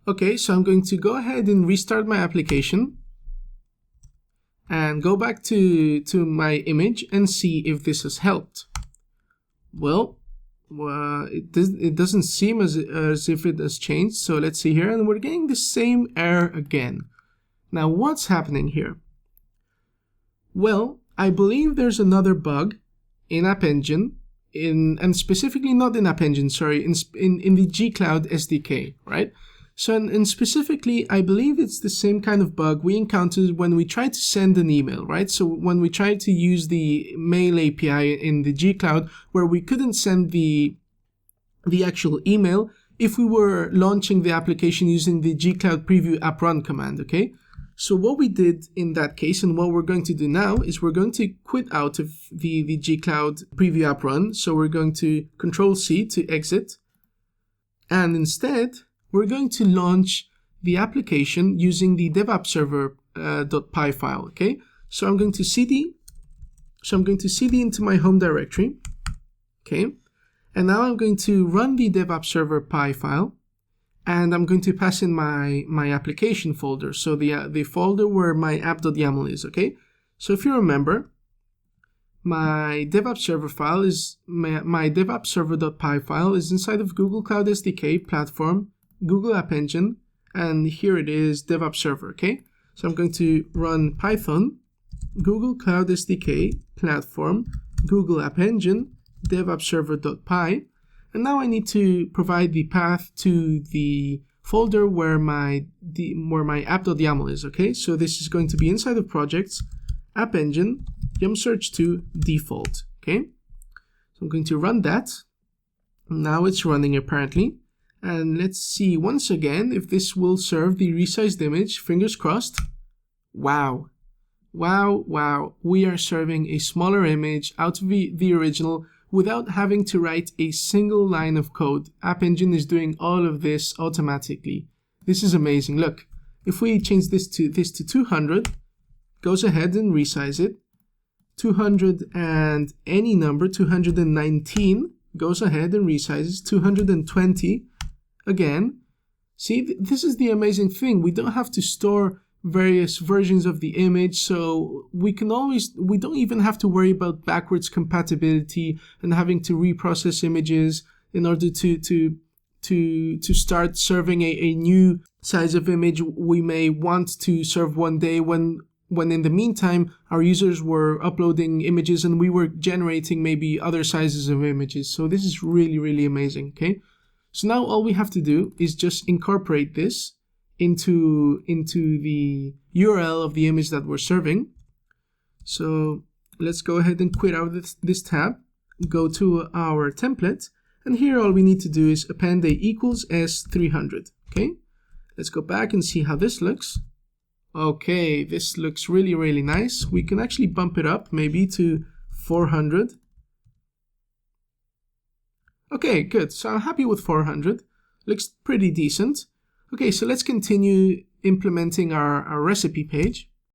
Okay, so I'm going to go ahead and restart my application and go back to my image and see if this has helped. Well, it doesn't seem as if it has changed. So let's see here, and we're getting the same error again. Now, what's happening here? Well, I believe there's another bug in App Engine, and specifically not in App Engine, sorry, in the G-Cloud SDK, right? So, and specifically, I believe it's the same kind of bug we encountered when we tried to send an email, right? So when we tried to use the mail API in the G-Cloud, where we couldn't send the actual email if we were launching the application using the G-Cloud preview app run command, okay? So what we did in that case, and what we're going to do now, is we're going to quit out of the G-Cloud preview app run. So we're going to Control-C to exit, and instead, we're going to launch the application using the devappserver.py file, okay? So I'm going to cd into my home directory, okay? And now I'm going to run the devappserver.py file, and I'm going to pass in my application folder, so the folder where my app.yaml is, okay? So if you remember, my devappserver file is my devappserver.py file is inside of Google Cloud SDK platform, Google App Engine, and here it is, devappserver, okay? So I'm going to run Python, Google Cloud SDK, platform, Google App Engine, devappserver.py, and now I need to provide the path to the folder where my app.yaml is, okay? So this is going to be inside of projects, App Engine, yum-search2 default, okay? So I'm going to run that. Now it's running apparently. And let's see once again if this will serve the resized image. Fingers crossed. Wow. Wow, wow. We are serving a smaller image out of the original without having to write a single line of code. App Engine is doing all of this automatically. This is amazing. Look, if we change this to 200, goes ahead and resize it. 200 and any number, 219, goes ahead and resizes. 220. Again, see, this is the amazing thing. We don't have to store various versions of the image, so we don't even have to worry about backwards compatibility and having to reprocess images in order to start serving a new size of image we may want to serve one day when in the meantime our users were uploading images and we were generating maybe other sizes of images. So this is really, really amazing, okay? So now all we have to do is just incorporate this into the URL of the image that we're serving. So let's go ahead and quit out of this tab, go to our template, and here all we need to do is append a equals S300, okay? Let's go back and see how this looks. Okay, this looks really, really nice. We can actually bump it up maybe to 400. Okay, good. So I'm happy with 400. Looks pretty decent. Okay, so let's continue implementing our recipe page.